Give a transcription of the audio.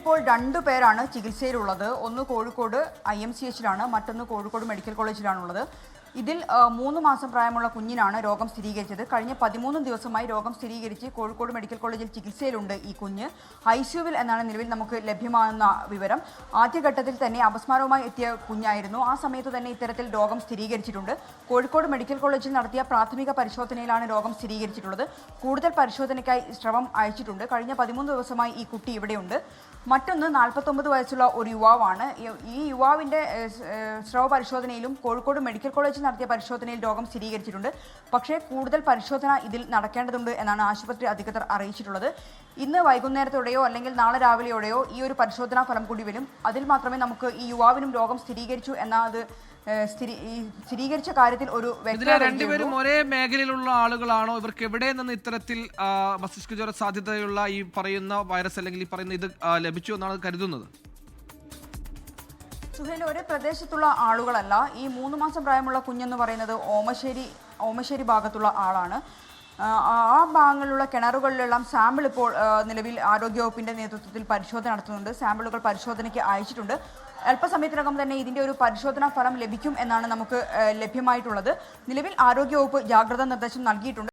ഇപ്പോൾ 2 പേരാണ് ചികിത്സയിലുള്ളത്. ഒന്ന് കോഴിക്കോട് IMCHലാണ്, മറ്റൊന്ന് കോഴിക്കോട് മെഡിക്കൽ കോളേജിലാണുള്ളത്. ഇതിൽ 3 മാസം പ്രായമുള്ള കുഞ്ഞിനാണ് രോഗം സ്ഥിരീകരിച്ചത്. കഴിഞ്ഞ 13 ദിവസമായി രോഗം സ്ഥിരീകരിച്ച് കോഴിക്കോട് മെഡിക്കൽ കോളേജിൽ ചികിത്സയിലുണ്ട് ഈ കുഞ്ഞ്. ICUവിൽ എന്നാണ് നിലവിൽ നമുക്ക് ലഭ്യമാകുന്ന വിവരം. ആദ്യഘട്ടത്തിൽ തന്നെ അപസ്മാരവുമായി എത്തിയ കുഞ്ഞായിരുന്നു. ആ സമയത്ത് തന്നെ ഇത്തരത്തിൽ രോഗം സ്ഥിരീകരിച്ചിട്ടുണ്ട്. കോഴിക്കോട് മെഡിക്കൽ കോളേജിൽ നടത്തിയ പ്രാഥമിക പരിശോധനയിലാണ് രോഗം സ്ഥിരീകരിച്ചിട്ടുള്ളത്. കൂടുതൽ പരിശോധനയ്ക്കായി സ്രവം അയച്ചിട്ടുണ്ട്. കഴിഞ്ഞ 13 ദിവസമായി ഈ കുട്ടി ഇവിടെയുണ്ട്. മറ്റൊന്ന് 49 വയസ്സുള്ള ഒരു യുവാവാണ്. ഈ യുവാവിൻ്റെ സ്രവ പരിശോധനയിലും കോഴിക്കോട് മെഡിക്കൽ കോളേജിൽ നടത്തിയ പരിശോധനയിൽ രോഗം സ്ഥിരീകരിച്ചിട്ടുണ്ട്. പക്ഷേ കൂടുതൽ പരിശോധന ഇതിൽ നടക്കേണ്ടതുണ്ട് എന്നാണ് ആശുപത്രി അധികൃതർ അറിയിച്ചിട്ടുള്ളത്. ഇന്ന് വൈകുന്നേരത്തോടെയോ അല്ലെങ്കിൽ നാളെ രാവിലെയോടെയോ ഈ ഒരു പരിശോധനാ ഫലം കൂടി വരും. അതിൽ മാത്രമേ നമുക്ക് ഈ യുവാവിനും രോഗം സ്ഥിരീകരിച്ചു എന്നത് സ്ഥിരീകരിച്ച കാര്യത്തിൽ ഒരു രണ്ടുപേരും ഒരേ മേഖലയിലുള്ള ആളുകളാണോ? ഇവർക്ക് എവിടെ നിന്ന് ഇത്തരത്തിൽ മസ്തിഷ്ക ജ്വര സാധ്യതയുള്ള ഈ പറയുന്ന വൈറസ് അല്ലെങ്കിൽ ഈ പറയുന്ന ഇത് ലഭിച്ചു എന്നാണ് കരുതുന്നത്? സുഹേൽ, ഒരേ പ്രദേശത്തുള്ള ആളുകളല്ല. ഈ 3 മാസം പ്രായമുള്ള കുഞ്ഞെന്ന് പറയുന്നത് ഓമശ്ശേരി ഭാഗത്തുള്ള ആളാണ്. ആ ഭാഗങ്ങളിലുള്ള കിണറുകളിലെല്ലാം സാമ്പിൾ ഇപ്പോൾ നിലവിൽ ആരോഗ്യവകുപ്പിൻ്റെ നേതൃത്വത്തിൽ പരിശോധന നടത്തുന്നുണ്ട്. സാമ്പിളുകൾ പരിശോധനയ്ക്ക് അയച്ചിട്ടുണ്ട്. അല്പസമയത്തിനകം തന്നെ ഇതിൻ്റെ ഒരു പരിശോധനാ ഫലം ലഭിക്കും എന്നാണ് നമുക്ക് ലഭ്യമായിട്ടുള്ളത്. നിലവിൽ ആരോഗ്യവകുപ്പ് ജാഗ്രതാ നിർദ്ദേശം നൽകിയിട്ടുണ്ട്.